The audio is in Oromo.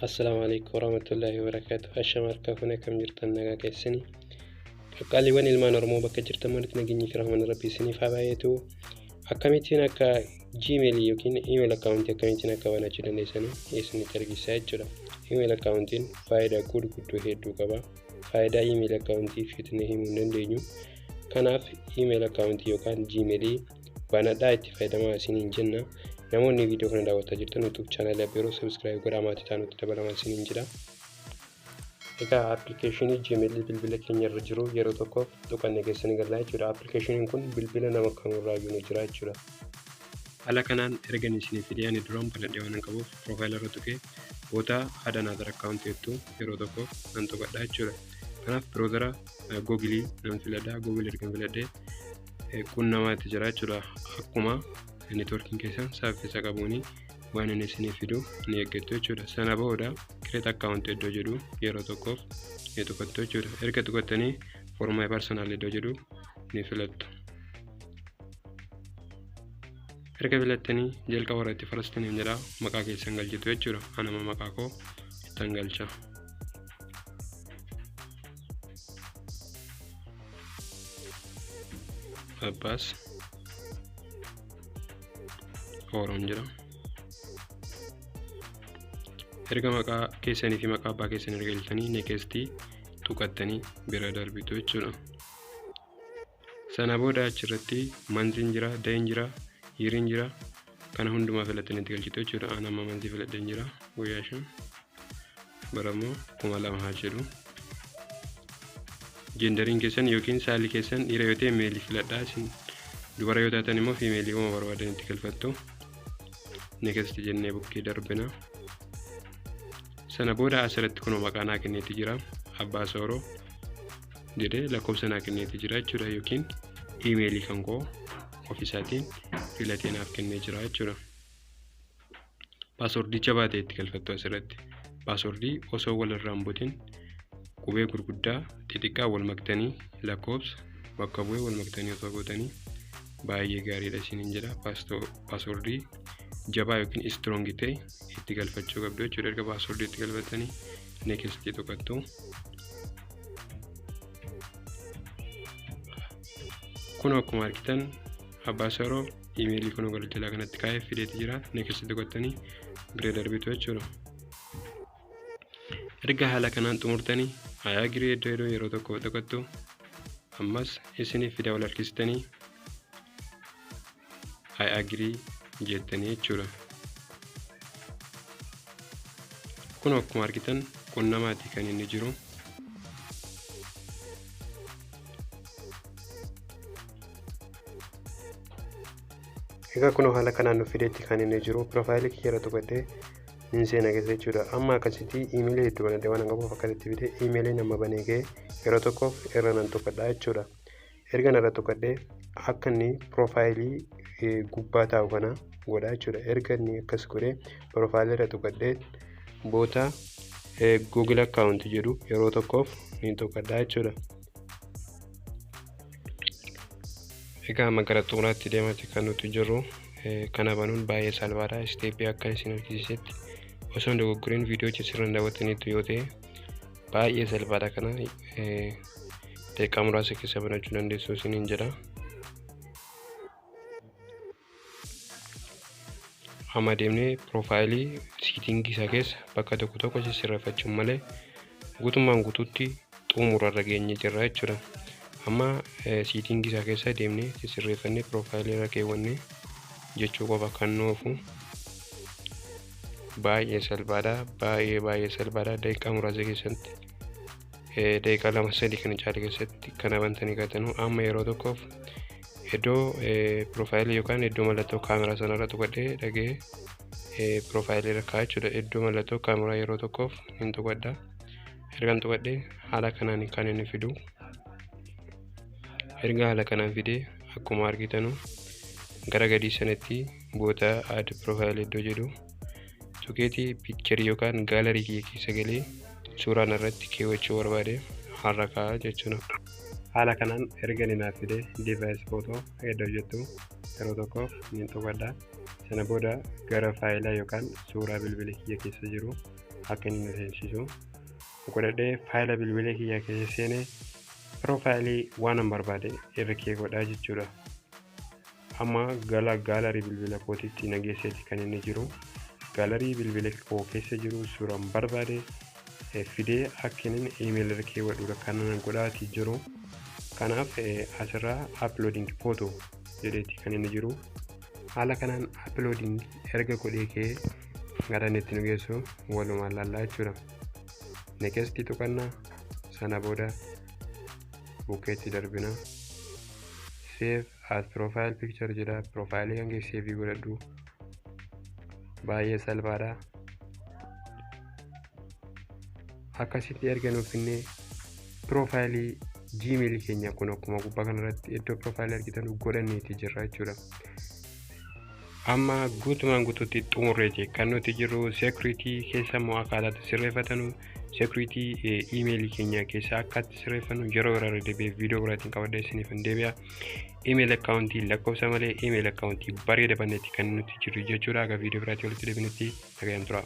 Assalamu alaikum warahmatullahi wabarakatuh. Ashamarka kuna kam jirtan nagaa keessanii. Qaqqaaliiwwan ilmaan Oromoo bakka jirtan walitti nageenyi fi rahman rabbii isiniif haa baay'atu. Akkamittiin akka Gmail yookiin email account akkamittiin akka banachuu dandeessanii isinitti argisiisaa jechuudha. Email account faayidaa gurguddoo hedduu qaba. Faayidaa email account fitnee himuu hin dandeenyu. Kanaaf email account yookaan Gmail banadhaa itti fayyadamaa isiniin jenna. Namoonni viidiyoo kana daawwachaa jirtan YouTube channel Abeeroo subscribe godhaa maatii ta'utti dabalamaa isiniin jira. Egaa appilikeeshinii Gmail bilbila keenya irra jiru yeroo tokko tuqannee keessanii galaa jechuudha. Appilikeeshiniin kun bilbila nama kamirraa iyyuu jira jechuudha. Haala kanaan erga isinii fidee ani duraan banadhee waan qabuuf profaayilii irra tuqee boota add another account jettu yeroo tokko nan tuqadha jechuudha. Kanaaf biroozara Google nan filadha. Google erga filadhee qunnamaatti jira jechuudha. Akkuma networking keessan saffisa qabuuni waan inni isinii fidu ni eeggattu jechuudha. Sana booda create account iddoo jedhu yeroo tokkoof ni tuqattu jechuudha. Erga tuqattanii for my personal iddoo jedhu ni filattu. Erga filattanii jalqaba irratti first name jedha maqaa keessan galchitu jechuudha. Anama maqaa koo ittan galcha. Abbas Oroon jira. Erga maqaa keessanii fi maqaa abbaa keessanii erga galchitanii next tuqattanii bira darbitu jechuudha. Sana booda achirratti manziin jira, dayin jira, yeeriin jira. Kana hundumaa filattanii itti galchitu jechuudha. Ani amma manzii filadheen jira. Guyyaa 5 barammoo 2000 haa jedhu. Genderiin keessan yookiin saalli keessan dhiira yoo ta'e meelii filadhaa. Isin dubara yoo taatan immoo fiimeelii uma barbaadan itti galfattu. Next jennee bukkee darbina. Sana booda asirratti kunoo maqaa naa kenneeti jira. Abbaa Sooroo jedhee lakkoofsa naa kenneeti jira jechuudha. Yookiin iimeelii kan koo ofiisaatiin filatee naaf kennee jira jechuudha. Paaswordii jabaa ta'e itti galfattu asirratti. Paaswordii osoo walirraa hin butin qubee gurguddaa xixiqqaa wal maktanii lakkoofsa bakka bu'ee wal maktanii osoo gootanii baay'ee gaariidha isiniin jedha. Paaswordii jabaa yookiin strong ta'e itti galfachuu qabdu jechuudha. Erga paaswordii itti galfatanii next tuqattu. Kun akkuma argitan Abbaa Sooroo iimeelii kun gara jalaa kanatti kaa'ee fideeti jira. Next tuqattanii bira darbitu jechuudha. Erga haala kanaan xumurtanii hayaa giree iddoo yeroo tokko tuqattu. Ammas isiniif fidaa wal harkistanii hayaa giree jettanii jechuudha. Kun akkuma argitan qunnamaatti kan inni jiru. Egaa kun haala kanaan nuuf fideetti kan inni jiru. Profaayilii kiyya tuqadhee ni seena keessa jechuudha. Amma akkasitti iimeelii hedduu banadhee waan qabuuf akkasitti fidee iimeelii nama banee ga'e yeroo tokkoof irra nan tuqadha jechuudha. Erga narra tuqadhee akka inni profaayilii gubbaa taa'u kana godha jechuudha. Erga inni akkas godhee profaayilii irra tuqadhee boota Google account jedhu yeroo tokkoof ni tuqadha jechuudha. Egaa amma gara xumuraatti deematti kan nuti jirru kana banuun baay'ee salphaadha. Isteeppii akka isin argisiisetti osoo hin dogoggoriin viidiyoo sirriin daawwattaniitu yoo ta'e baay'ee salphaadha. Kana daqiiqaa muraasa keessa banachuu dandeessu isiniin jedha. Amma deemnee profaayilii siitingii isaa keessa bakka tokko tokko sirreeffachuun malee guutummaan guutuutti xumurarra geenye jirra jechuudha. Amma siitingii isaa keessa deemnee sirreeffannee profaayilii irra keewwannee jechuu qofa kan nuufu baay'ee salphaadha. Baay'ee salphaadha. Daqiiqaa muraasa keessatti daqiiqaa 2-3 kan caale keessatti kana bantanii gatanu. Amma yeroo tokkoof iddoo profaayilii yookaan iddoo mallattoo kaameraa sanarra tuqadhee dhagee profaayilii irra kaa'aa jechuudha. Iddoo mallattoo kaameraa yeroo tokkoof hin tuqadha. Ergaan tuqadhee haala kanaan kan inni fidu. Erga haala kanaan fidee akkuma argitanu gara gadii sanatti boota add profile iddoo jedhu tuqeetii piikcharii yookaan gaalarii keessa galee suuraan irratti keewwachuu barbaade har'a kaa'aa jechuudha. Haala kanaan erga ni naaf fidee device photo iddoo jettu yeroo tokkoof ni tuqadha. Sana booda gara faayilaa yookaan suuraa bilbila kiyya keessa jiru akka inni seensisu godhadhee faayila bilbila kiyya keessa seenee piroofaayilii waan an barbaade irra kee godhaa jechuudha. Amma gaalarii bilbila kootiitti nageesseeti kan inni jiru. Gaalarii bilbila koo keessa jiru suuraan barbaade fidee akka inni iimeelii irra kee godhuudha kan godhaati jiru. Kanaaf asirraa uploading photo jedheeti kan inni jiru. Haala kanaan uploading erga godhee kee gara inni itti nu geessu walumaan laallaa jechuudha. Next tuqannaa sana booda bukkeetti darbina. Save as profile picture jedha. Profaayilii hanga save godhadhu. Baay'ee salphaadha. Akkasitti erga nuuf finnee profaayilii Gmail keenya kun akkuma gubbaa kanarratti iddoo profaayilii argitan godhanneeti jirra jechuudha. Amma guutumaan guutuutti xumurreeti kan nuti jirru security keessa immoo akkaataa sirreeffatanu security email keenya keessa akkatti sirreeffannu yeroo irraa deebi'ee viidiyoo biraatiin qabadhee isiniif hin deebi'a. Email accountii lakkoofsa malee email accountii bareeda bannetti kan nuti jirru jechuudha. Aga viidiyoo biraatiin walitti deebinutti nagayaan tura.